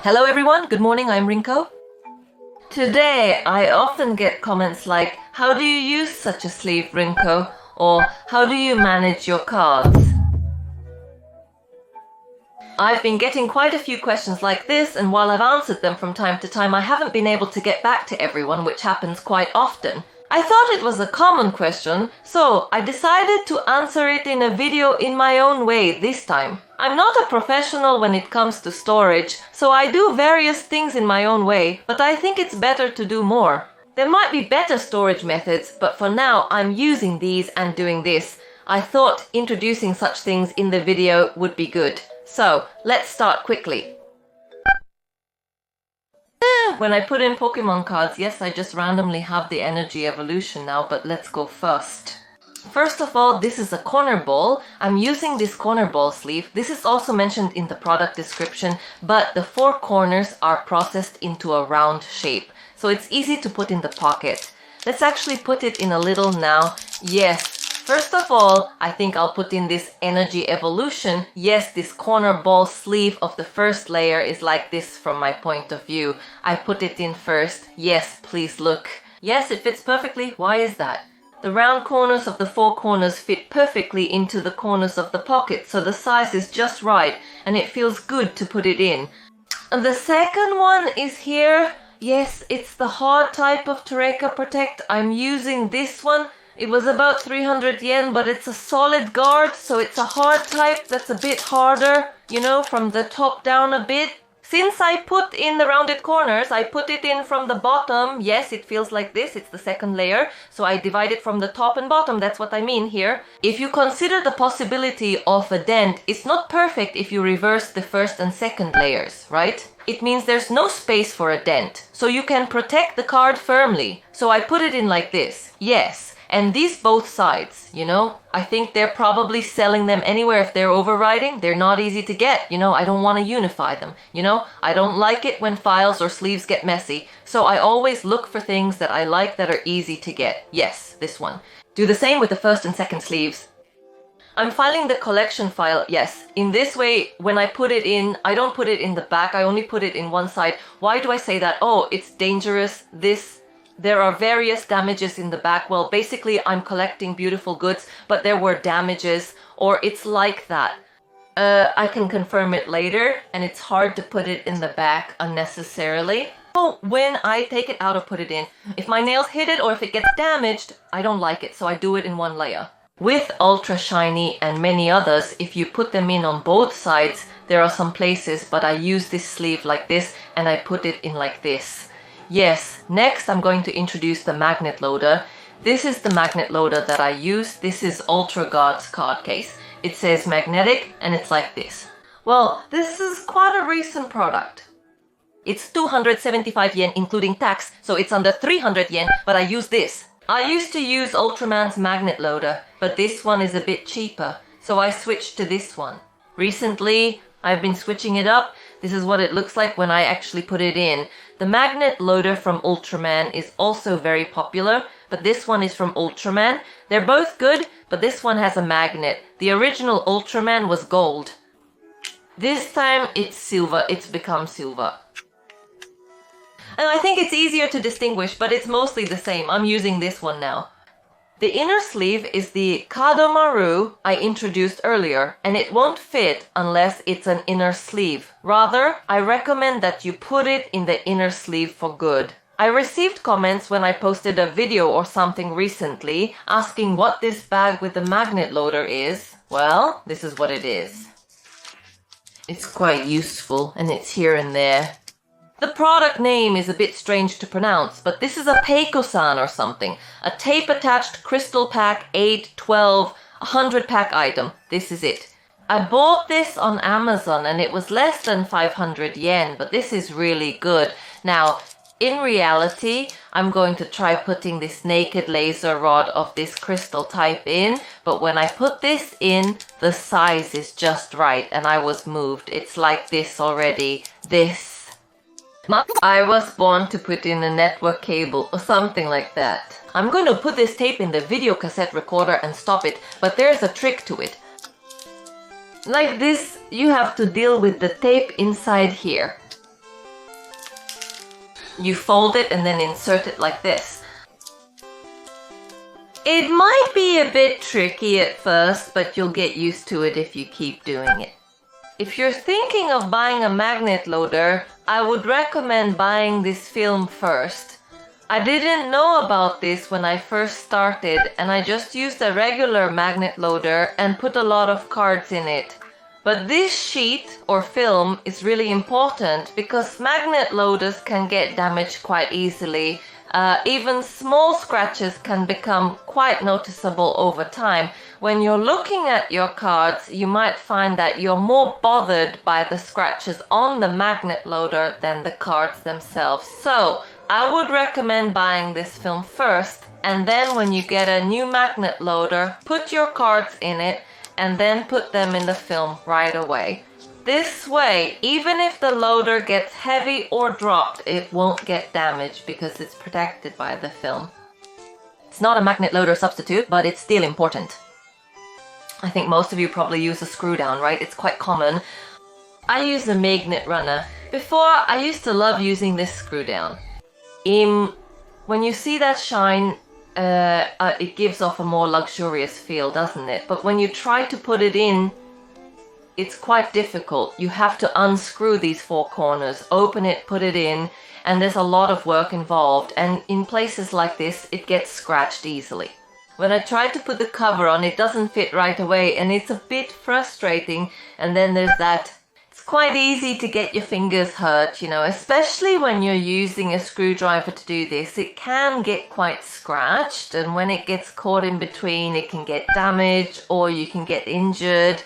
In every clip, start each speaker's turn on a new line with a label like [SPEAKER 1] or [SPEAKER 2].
[SPEAKER 1] Hello everyone, good morning, I'm Rinko. Today, I often get comments like, how do you use such a sleeve, Rinko? Or, how do you manage your cards? I've been getting quite a few questions like this, and while I've answered them from time to time, I haven't been able to get back to everyone, which happens quite often. I thought it was a common question, so I decided to answer it in a video in my own way this time. I'm not a professional when it comes to storage, so I do various things in my own way, but I think it's better to do more. There might be better storage methods, but for now I'm using these and doing this. I thought introducing such things in the video would be good. So, let's start quickly. When I put in Pokemon cards, yes, I just randomly have the energy evolution now, but let's go first. First of all, this is a corner ball. I'm using this corner ball sleeve. This is also mentioned in the product description, but the four corners are processed into a round shape, so it's easy to put in the pocket. Let's actually put it in a little now. Yes. First of all, I think I'll put in this energy evolution. Yes, this corner ball sleeve of the first layer is like this from my point of view. I put it in first. Yes, please look. Yes, it fits perfectly. Why is that? The round corners of the four corners fit perfectly into the corners of the pocket, so the size is just right, and it feels good to put it in. And the second one is here. Yes, it's the hard type of Tereka Protect. I'm using this one. It was about 300 yen, but it's a solid guard, so it's a hard type that's a bit harder, you know, from the top down a bit. Since I put in the rounded corners, I put it in from the bottom. Yes, it feels like this, it's the second layer, so I divide it from the top and bottom, that's what I mean here. If you consider the possibility of a dent, it's not perfect if you reverse the first and second layers, right? It means there's no space for a dent, so you can protect the card firmly. So I put it in like this, yes. And these both sides, you know, I think they're probably selling them anywhere if they're overriding. They're not easy to get, you know, I don't want to unify them, you know. I don't like it when files or sleeves get messy, so I always look for things that I like that are easy to get. Yes, this one. Do the same with the first and second sleeves. I'm filing the collection file, yes. In this way, when I put it in, I don't put it in the back, I only put it in one side. Why do I say that? Oh, it's dangerous, there are various damages in the back. Well, basically, I'm collecting beautiful goods, but there were damages, or it's like that. I can confirm it later, and it's hard to put it in the back unnecessarily. So when I take it out or put it in, if my nails hit it or if it gets damaged, I don't like it, so I do it in one layer. With Ultra Shiny and many others, if you put them in on both sides, there are some places, but I use this sleeve like this, and I put it in like this. Yes, next I'm going to introduce the magnet loader. This is the magnet loader that I use. This is Ultra Guard's card case. It says magnetic and it's like this. Well, this is quite a recent product. It's 275 yen including tax, so it's under 300 yen, but I use this. I used to use Ultraman's magnet loader, but this one is a bit cheaper, so I switched to this one. Recently, I've been switching it up. This is what it looks like when I actually put it in. The magnet loader from Ultraman is also very popular, but this one is from Ultraman. They're both good, but this one has a magnet. The original Ultraman was gold. This time it's silver, it's become silver. And I think it's easier to distinguish, but it's mostly the same. I'm using this one now. The inner sleeve is the Kadomaru I introduced earlier, and it won't fit unless it's an inner sleeve. Rather, I recommend that you put it in the inner sleeve for good. I received comments when I posted a video or something recently asking what this bag with the magnet loader is. Well, this is what it is. It's quite useful, and it's here and there. The product name is a bit strange to pronounce, but this is a Peiko-san or something. A tape-attached crystal pack 8, 12, 100 pack item. This is it. I bought this on Amazon and it was less than 500 yen, but this is really good. Now, in reality, I'm going to try putting this naked laser rod of this crystal type in, but when I put this in, the size is just right and I was moved. It's like this already. This. I was born to put in a network cable or something like that. I'm going to put this tape in the video cassette recorder and stop it, but there's a trick to it. Like this, you have to deal with the tape inside here. You fold it and then insert it like this. It might be a bit tricky at first, but you'll get used to it if you keep doing it. If you're thinking of buying a magnet loader, I would recommend buying this film first. I didn't know about this when I first started, and I just used a regular magnet loader and put a lot of cards in it. But this sheet or film is really important because magnet loaders can get damaged quite easily. Even small scratches can become quite noticeable over time. When you're looking at your cards, you might find that you're more bothered by the scratches on the magnet loader than the cards themselves. So I would recommend buying this film first, and then when you get a new magnet loader, put your cards in it and then put them in the film right away. This way, even if the loader gets heavy or dropped, it won't get damaged because it's protected by the film. It's not a magnet loader substitute, but it's still important. I think most of you probably use a Screwdown, right? It's quite common. I use a magnet runner. Before, I used to love using this Screwdown. When you see that shine, it gives off a more luxurious feel, doesn't it? But when you try to put it in, it's quite difficult. You have to unscrew these four corners, open it, put it in, and there's a lot of work involved. And in places like this, it gets scratched easily. When I try to put the cover on, it doesn't fit right away, and it's a bit frustrating. And then there's that. It's quite easy to get your fingers hurt, you know, especially when you're using a screwdriver to do this. It can get quite scratched, and when it gets caught in between, it can get damaged or you can get injured.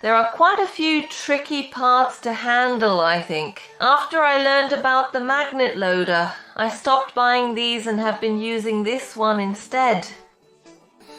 [SPEAKER 1] There are quite a few tricky parts to handle, I think. After I learned about the magnet loader, I stopped buying these and have been using this one instead.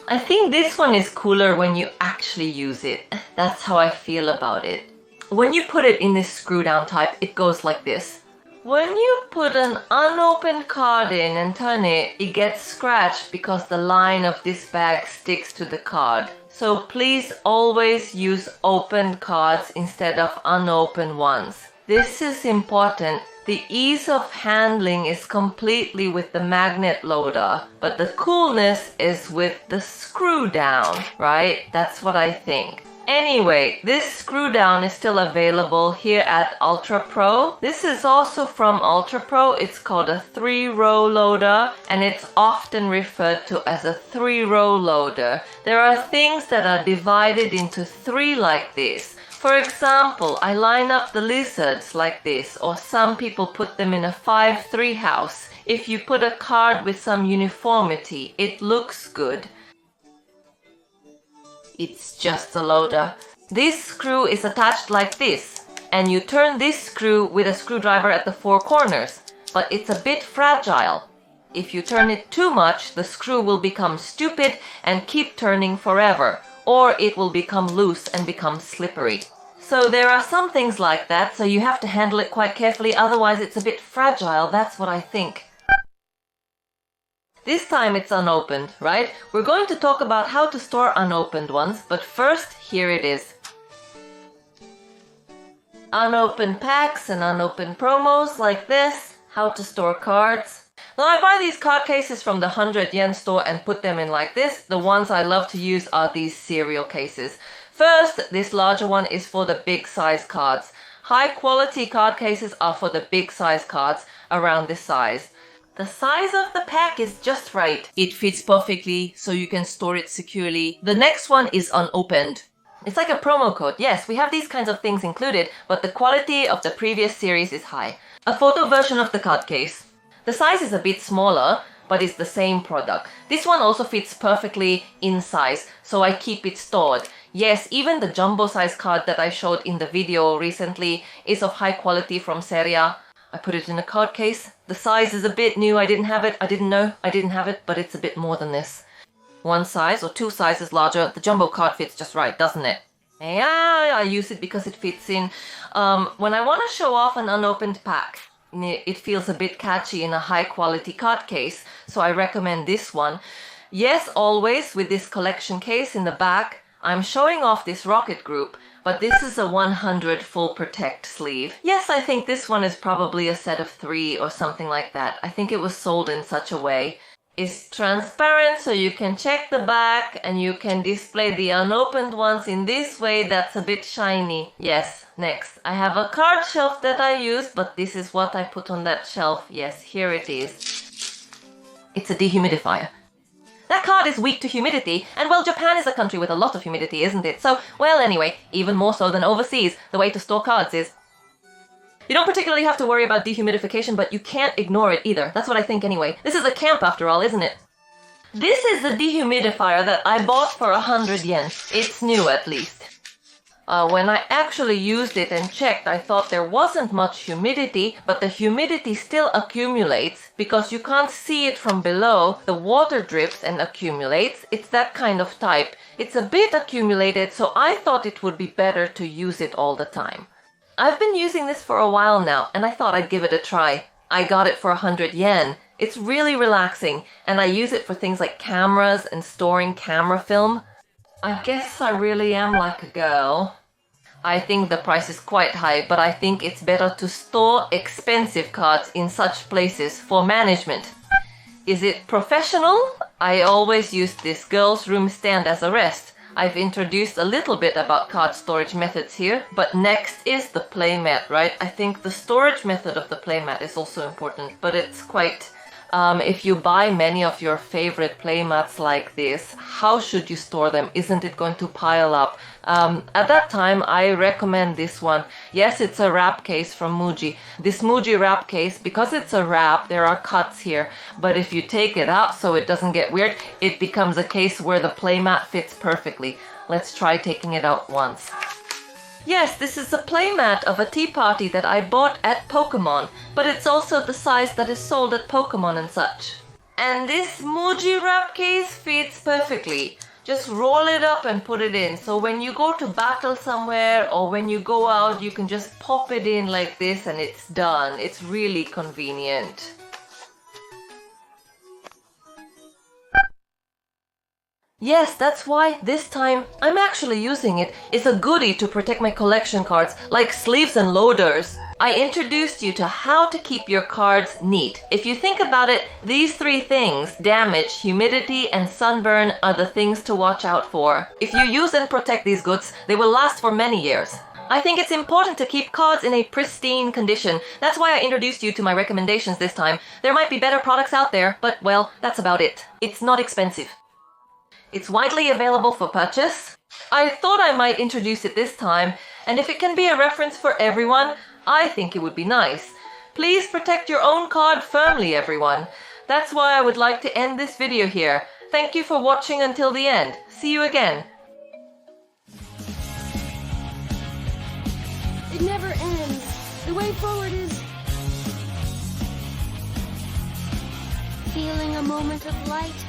[SPEAKER 1] I think this one is cooler when you actually use it. That's how I feel about it. When you put it in this screw down type, it goes like this. When you put an unopened card in and turn it, it gets scratched because the line of this bag sticks to the card. So please always use opened cards instead of unopened ones. This is important. The ease of handling is completely with the magnet loader, but the coolness is with the screw down, right? That's what I think. Anyway, this screw down is still available here at Ultra Pro. This is also from Ultra Pro. It's called a 3-row loader, and it's often referred to as a 3-row loader. There are things that are divided into 3 like this. For example, I line up the lizards like this, or some people put them in a 5-3 house. If you put a card with some uniformity, it looks good. It's just a loader. This screw is attached like this, and you turn this screw with a screwdriver at the 4 corners, but it's a bit fragile. If you turn it too much, the screw will become stupid and keep turning forever, or it will become loose and become slippery. So there are some things like that, so you have to handle it quite carefully, otherwise it's a bit fragile, that's what I think. This time it's unopened, right? We're going to talk about how to store unopened ones, but first, here it is. Unopened packs and unopened promos like this, how to store cards. Now I buy these card cases from the 100 yen store and put them in like this. The ones I love to use are these cereal cases. First, this larger one is for the big size cards. High quality card cases are for the big size cards around this size. The size of the pack is just right. It fits perfectly, so you can store it securely. The next one is unopened. It's like a promo code. Yes, we have these kinds of things included, but the quality of the previous series is high. A photo version of the card case. The size is a bit smaller, but it's the same product. This one also fits perfectly in size, so I keep it stored. Yes, even the jumbo size card that I showed in the video recently is of high quality from Seria. I put it in a card case. The size is a bit new. I didn't have it. I didn't know I didn't have it, but it's a bit more than this. 1 size or 2 sizes larger. The jumbo card fits just right, doesn't it? Yeah, I use it because it fits in. When I want to show off an unopened pack, it feels a bit catchy in a high quality card case, so I recommend this one. Yes, always with this collection case in the back, I'm showing off this rocket group. but this is a 100 full protect sleeve. Yes, I think this one is probably a set of 3 or something like that. I think it was sold in such a way. It's transparent, so you can check the back and you can display the unopened ones in this way that's a bit shiny. Yes, next. I have a card shelf that I use, but this is what I put on that shelf. Yes, here it is. It's a dehumidifier. That card is weak to humidity, and well, Japan is a country with a lot of humidity, isn't it? So, well, anyway, even more so than overseas, the way to store cards is... You don't particularly have to worry about dehumidification, but you can't ignore it either. That's what I think anyway. This is a camp after all, isn't it? This is the dehumidifier that I bought for 100 yen. It's new at least. When I actually used it and checked, I thought there wasn't much humidity, but the humidity still accumulates because you can't see it from below. The water drips and accumulates. It's that kind of type. It's a bit accumulated, so I thought it would be better to use it all the time. I've been using this for a while now, and I thought I'd give it a try. I got it for 100 yen. It's really relaxing, and I use it for things like cameras and storing camera film. I guess I really am like a girl. I think the price is quite high, but I think it's better to store expensive cards in such places for management. Is it professional? I always use this girl's room stand as a rest. I've introduced a little bit about card storage methods here, but next is the playmat, right? I think the storage method of the playmat is also important, but it's quite... if you buy many of your favorite playmats like this, how should you store them? Isn't it going to pile up? At that time, I recommend this one. Yes, it's a wrap case from Muji. This Muji wrap case, because it's a wrap, there are cuts here. But if you take it out so it doesn't get weird, it becomes a case where the playmat fits perfectly. Let's try taking it out once. Yes, this is a playmat of a tea party that I bought at Pokémon, but it's also the size that is sold at Pokémon and such. And this Muji wrap case fits perfectly. Just roll it up and put it in, so when you go to battle somewhere or when you go out, you can just pop it in like this and it's done. It's really convenient. Yes, that's why this time I'm actually using it. It's a goodie to protect my collection cards, like sleeves and loaders. I introduced you to how to keep your cards neat. If you think about it, these 3 things, damage, humidity, and sunburn, are the things to watch out for. If you use and protect these goods, they will last for many years. I think it's important to keep cards in a pristine condition. That's why I introduced you to my recommendations this time. There might be better products out there, but well, that's about it. It's not expensive. It's widely available for purchase. I thought I might introduce it this time, and if it can be a reference for everyone, I think it would be nice. Please protect your own card firmly, everyone. That's why I would like to end this video here. Thank you for watching until the end. See you again.
[SPEAKER 2] It never ends. The way forward is... feeling a moment of light.